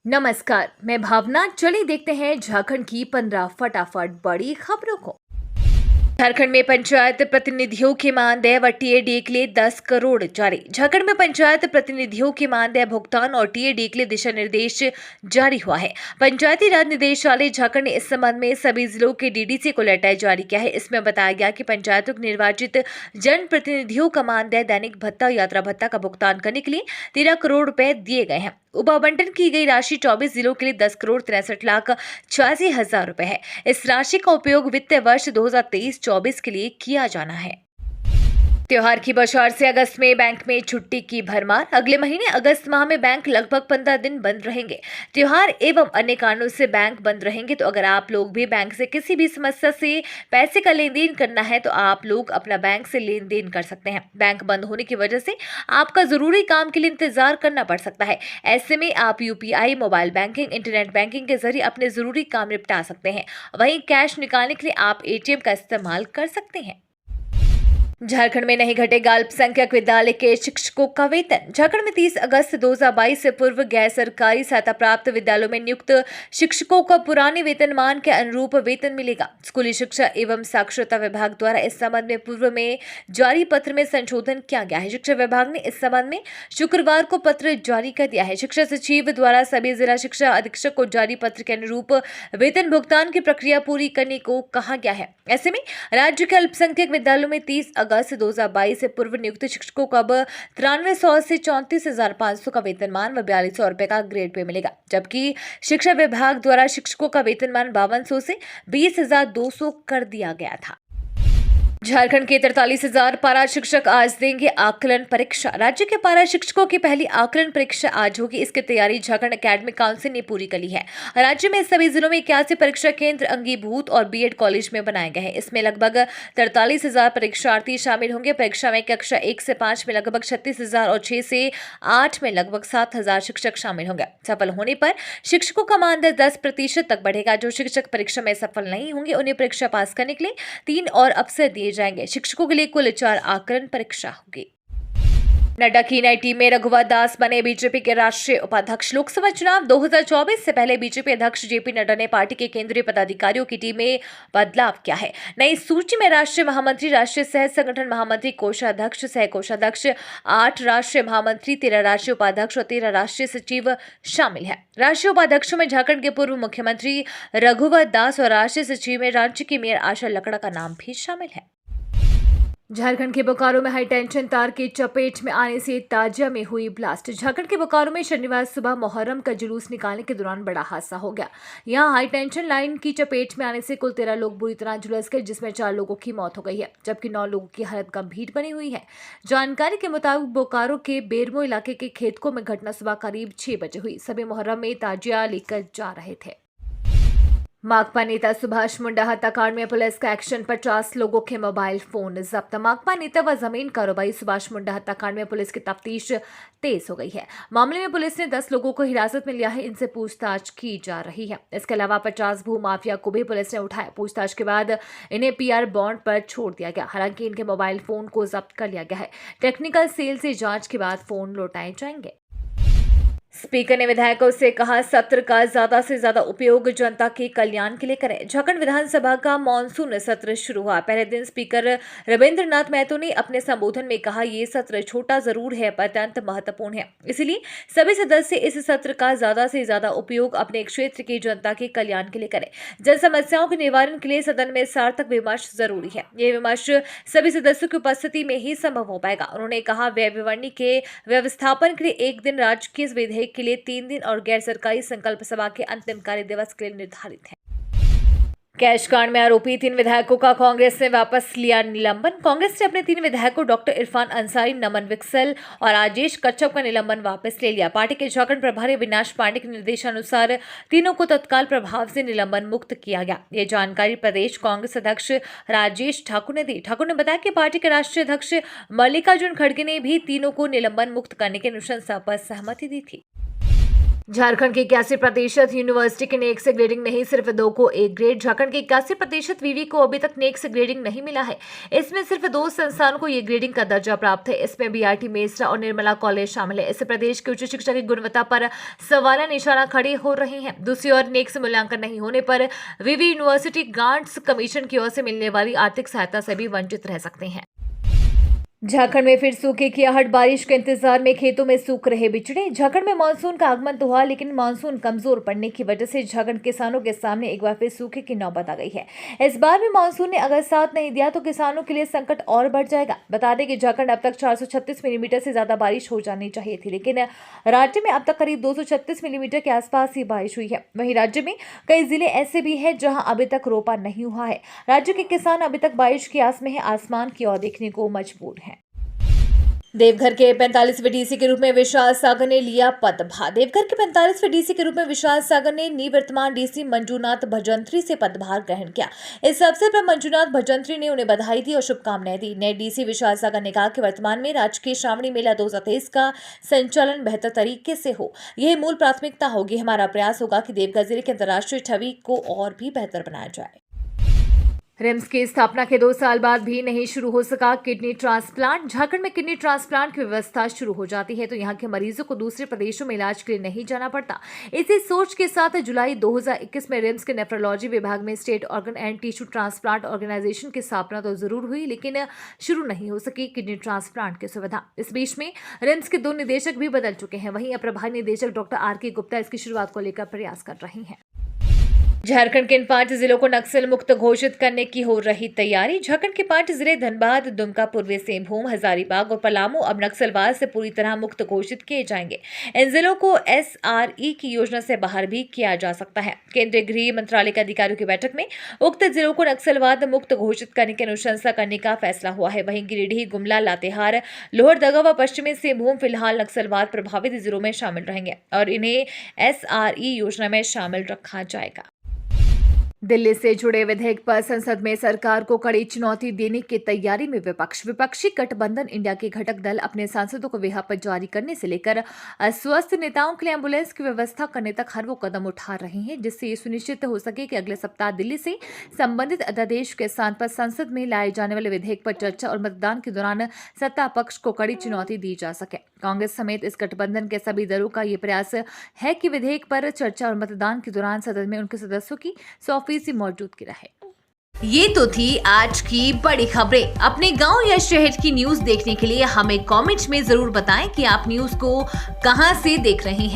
नमस्कार, मैं भावना। चलिए देखते हैं झारखंड की 15 फटाफट बड़ी खबरों को। झारखंड में पंचायत प्रतिनिधियों के मानदेय व टीएडी के लिए 10 करोड़ जारी। झारखंड में पंचायत प्रतिनिधियों के मानदेय भुगतान और टीएडी के लिए दिशा निर्देश जारी हुआ है। पंचायती राज निदेशालय झारखंड ने इस संबंध में सभी जिलों के डीडीसी को लेटर जारी किया है। इसमें बताया गया कि पंचायतों के निर्वाचित जन प्रतिनिधियों का मानदेय, दैनिक भत्ता, यात्रा भत्ता का भुगतान करने के लिए 13 करोड़ रुपए दिए गए हैं। उपावंटन की गई राशि 24 जिलों के लिए 10 करोड़ 63 लाख 86 हजार रुपए है। इस राशि का उपयोग वित्तीय वर्ष 2023-24 के लिए किया जाना है। त्योहार की बौछार से अगस्त में बैंक में छुट्टी की भरमार। अगले महीने अगस्त माह में बैंक लगभग 15 दिन बंद रहेंगे। त्योहार एवं अन्य कारणों से बैंक बंद रहेंगे, तो अगर आप लोग भी बैंक से किसी भी समस्या से पैसे का लेन देन करना है तो आप लोग अपना बैंक से लेन देन कर सकते हैं। बैंक बंद होने की वजह से आपका जरूरी काम के लिए इंतजार करना पड़ सकता है। ऐसे में आप UPI, mobile banking, internet banking के जरिए अपने जरूरी काम निपटा सकते हैं। वहीं कैश निकालने के लिए आप एटीएम का इस्तेमाल कर सकते हैं। झारखंड में नहीं घटेगा अल्पसंख्यक विद्यालय के शिक्षकों का वेतन। झारखंड में 30 अगस्त 2022 से पूर्व गैर सरकारी सहायता प्राप्त विद्यालयों में नियुक्त शिक्षकों को पुराने वेतनमान के अनुरूप वेतन मिलेगा। स्कूली शिक्षा एवं साक्षरता विभाग द्वारा इस संबंध में पूर्व में जारी पत्र में संशोधन किया गया है। शिक्षा विभाग ने इस संबंध में शुक्रवार को पत्र जारी कर दिया है। शिक्षा सचिव द्वारा सभी जिला शिक्षा अधीक्षक को जारी पत्र के अनुरूप वेतन भुगतान की प्रक्रिया पूरी करने को कहा गया है। ऐसे में राज्य के अल्पसंख्यक विद्यालयों में 30 अगस्त 2022 से पूर्व नियुक्त शिक्षकों को अब 9300 से 34,500 का वेतनमान व 4200 रुपए का ग्रेड पे मिलेगा, जबकि शिक्षा विभाग द्वारा शिक्षकों का वेतनमान 5200 से 20,200 कर दिया गया था। झारखंड के 43,000 पारा शिक्षक आज देंगे आकलन परीक्षा। राज्य के पारा शिक्षकों की पहली आकलन परीक्षा आज होगी। इसकी तैयारी झारखंड एकेडमिक काउंसिल ने पूरी कर ली है। राज्य में सभी जिलों में 81 परीक्षा केंद्र अंगीभूत और बीएड कॉलेज में बनाए गए हैं। इसमें लगभग 43,000 परीक्षार्थी शामिल होंगे। परीक्षा में कक्षा 1 से 5 में लगभग 36,000 और 6 से 8 में लगभग 7,000 शिक्षक शामिल होंगे। सफल होने पर शिक्षकों का मानदेय 10% तक बढ़ेगा। जो शिक्षक परीक्षा में सफल नहीं होंगे उन्हें परीक्षा पास करने के लिए 3 और अवसर दिए जाएंगे। शिक्षकों के लिए कुल 4 आकलन परीक्षा होगी। नड्डा की नई टीम में रघुवर दास बने बीजेपी के राष्ट्रीय उपाध्यक्ष। लोकसभा चुनाव 2024 से पहले बीजेपी अध्यक्ष जेपी नड्डा ने पार्टी के केंद्रीय पदाधिकारियों की टीम में बदलाव किया है। नई सूची में राष्ट्रीय महामंत्री, राष्ट्रीय सह संगठन महामंत्री, कोषाध्यक्ष, सह कोषाध्यक्ष, 8 राष्ट्रीय महामंत्री, 13 राष्ट्रीय उपाध्यक्ष और 13 राष्ट्रीय सचिव शामिल है। राष्ट्रीय उपाध्यक्षों में झारखंड के पूर्व मुख्यमंत्री रघुवर दास और राष्ट्रीय सचिव में राज्य की मेयर आशा लकड़ा का नाम भी शामिल है। झारखंड के बोकारो में हाई टेंशन तार की चपेट में आने से ताजिया में हुई ब्लास्ट। झारखंड के बोकारो में शनिवार सुबह मोहर्रम का जुलूस निकालने के दौरान बड़ा हादसा हो गया। यहां हाई टेंशन लाइन की चपेट में आने से कुल 13 लोग बुरी तरह झुलस गए, जिसमें 4 लोगों की मौत हो गई है, जबकि 9 लोगों की हालत गंभीर बनी हुई है। जानकारी के मुताबिक बोकारो के बेरमो इलाके के खेतकों में घटना सुबह करीब 6 बजे हुई। सभी मोहर्रम में ताजिया लेकर जा रहे थे। माकपा नेता सुभाष मुंडा हत्याकांड में पुलिस का एक्शन, 50 लोगों के मोबाइल फोन जब्त। माकपा नेता व जमीन कारोबारी सुभाष मुंडा हत्याकांड में पुलिस की तफ्तीश तेज हो गई है। मामले में पुलिस ने 10 लोगों को हिरासत में लिया है। इनसे पूछताछ की जा रही है। इसके अलावा 50 भू माफिया को भी पुलिस ने उठाया। पूछताछ के बाद इन्हें पीआर बॉन्ड पर छोड़ दिया गया। हालांकि इनके मोबाइल फोन को जब्त कर लिया गया है। टेक्निकल सेल से जांच के बाद फोन लौटाए जाएंगे। स्पीकर ने विधायकों से कहा, सत्र का ज्यादा से ज्यादा उपयोग जनता के कल्याण के लिए करें। झारखंड विधानसभा का मानसून सत्र शुरू हुआ। पहले दिन स्पीकर रविंद्र नाथ महतो ने अपने संबोधन में कहा, ये सत्र छोटा जरूर है पर अत्यंत महत्वपूर्ण है। इसलिए सभी सदस्य इस सत्र का ज्यादा से ज्यादा उपयोग अपने क्षेत्र की जनता के कल्याण के लिए करें। जन समस्याओं के निवारण के लिए सदन में सार्थक विमर्श जरूरी है। ये विमर्श सभी सदस्यों की उपस्थिति में ही संभव हो पाएगा। उन्होंने कहा, व्यय विवरणी के व्यवस्थापन के लिए 1 दिन, राजकीय विधेयक के लिए 3 दिन और गैर सरकारी संकल्प सभा के अंतिम कार्य दिवस के लिए निर्धारित है। कैश कांड में आरोपी 3 विधायकों का कांग्रेस ने वापस लिया निलंबन। कांग्रेस ने अपने 3 विधायकों डॉक्टर इरफान अंसारी, नमन विकसल और राजेश कच्छप का निलंबन वापस ले लिया। पार्टी के झारखंड प्रभारी अविनाश पांडे के निर्देशानुसार तीनों को तत्काल प्रभाव से निलंबन मुक्त किया गया। ये जानकारी प्रदेश कांग्रेस अध्यक्ष राजेश ठाकुर ने दी। ठाकुर ने बताया कि पार्टी के राष्ट्रीय अध्यक्ष मल्लिकार्जुन खड़गे ने भी तीनों को निलंबन मुक्त करने की अनुशंसा पर सहमति दी थी। झारखंड के 81% यूनिवर्सिटी के नेक से ग्रेडिंग नहीं, सिर्फ 2 को ए ग्रेड। झारखंड के 81% वीवी को अभी तक नेक से ग्रेडिंग नहीं मिला है। इसमें सिर्फ 2 संस्थानों को ये ग्रेडिंग का दर्जा प्राप्त है। इसमें बीआरटी मेसरा और निर्मला कॉलेज शामिल है। इससे प्रदेश की उच्च शिक्षा की गुणवत्ता पर सवालिया निशाना खड़े हो रहे हैं। दूसरी ओर नेक से मूल्यांकन नहीं होने पर वीवी यूनिवर्सिटी ग्रांट्स कमीशन की ओर से मिलने वाली आर्थिक सहायता से भी वंचित रह सकते हैं। झारखंड में फिर सूखे की आहट, बारिश के इंतजार में खेतों में सूख रहे बिचड़े। झारखंड में मानसून का आगमन तो हुआ, लेकिन मानसून कमजोर पड़ने की वजह से झारखंड किसानों के सामने एक बार फिर सूखे की नौबत आ गई है। इस बार भी मानसून ने अगर साथ नहीं दिया तो किसानों के लिए संकट और बढ़ जाएगा। बता दें कि झारखंड अब तक 436 मिलीमीटर से ज्यादा बारिश हो जानी चाहिए थी, लेकिन राज्य में अब तक करीब 236 मिलीमीटर के आसपास ही बारिश हुई है। वहीं राज्य में कई जिले ऐसे भी हैं जहां अभी तक रोपा नहीं हुआ है। राज्य के किसान अभी तक बारिश की आस में है, आसमान की ओर देखने को मजबूर हैं। देवघर के 45वें डीसी के रूप में विशाल सागर ने लिया पदभार। देवघर के 45वें डीसी के रूप में विशाल सागर ने निवर्तमान डीसी मंजूनाथ भजंत्री से पदभार ग्रहण किया। इस अवसर पर मंजूनाथ भजंत्री ने उन्हें बधाई दी और शुभकामनाएं दी। नए डीसी विशाल सागर ने कहा कि वर्तमान में राजकीय श्रावणी मेला 2023 का संचालन बेहतर तरीके से हो, यह मूल प्राथमिकता होगी। हमारा प्रयास होगा कि देवघर जिले की अंतर्राष्ट्रीय छवि को और भी बेहतर बनाया जाए। रिम्स की स्थापना के 2 साल बाद भी नहीं शुरू हो सका किडनी ट्रांसप्लांट। झारखंड में किडनी ट्रांसप्लांट की व्यवस्था शुरू हो जाती है तो यहाँ के मरीजों को दूसरे प्रदेशों में इलाज के लिए नहीं जाना पड़ता। इसी सोच के साथ जुलाई 2021 में रिम्स के नेफ्रोलॉजी विभाग में state organ and tissue transplant organisation की स्थापना तो जरूर हुई, लेकिन शुरू नहीं हो सकी किडनी ट्रांसप्लांट की सुविधा। इस बीच में रिम्स के 2 निदेशक भी बदल चुके हैं। वहीं प्रभारी निदेशक डॉक्टर आर.के. गुप्ता इसकी शुरुआत को लेकर प्रयास कर रहे हैं। झारखंड के इन 5 जिलों को नक्सल मुक्त घोषित करने की हो रही तैयारी। झारखंड के 5 जिले धनबाद, दुमका, पूर्वी सिंहभूम, हजारीबाग और पलामू अब नक्सलवाद से पूरी तरह मुक्त घोषित किए जाएंगे। इन जिलों को SRE की योजना से बाहर भी किया जा सकता है। केंद्रीय गृह मंत्रालय के अधिकारियों की बैठक में उक्त जिलों को नक्सलवाद मुक्त घोषित करने की अनुशंसा करने का फैसला हुआ है। वहीं गिरिडीह, गुमला, लातेहार, लोहरदगा व पश्चिमी सिंहभूम फिलहाल नक्सलवाद प्रभावित जिलों में शामिल रहेंगे और इन्हें SRE योजना में शामिल रखा जाएगा। दिल्ली से जुड़े विधेयक पर संसद में सरकार को कड़ी चुनौती देने की तैयारी में विपक्षी गठबंधन इंडिया के घटक दल अपने सांसदों को विज्ञापन जारी करने से लेकर अस्वस्थ नेताओं के लिए एम्बुलेंस की व्यवस्था करने तक हर वो कदम उठा रहे हैं, जिससे ये सुनिश्चित हो सके कि अगले सप्ताह दिल्ली से संबंधित अध्यादेश के स्थान पर संसद में लाए जाने वाले विधेयक पर चर्चा और मतदान के दौरान सत्ता पक्ष को कड़ी चुनौती दी जा सके। कांग्रेस समेत इस गठबंधन के सभी दलों का ये प्रयास है कि विधेयक पर चर्चा और मतदान के दौरान सदन में उनके सदस्यों की 100% मौजूदगी रहे। ये तो थी आज की बड़ी खबरें। अपने गांव या शहर की न्यूज देखने के लिए हमें कमेंट्स में जरूर बताएं कि आप न्यूज को कहां से देख रहे हैं।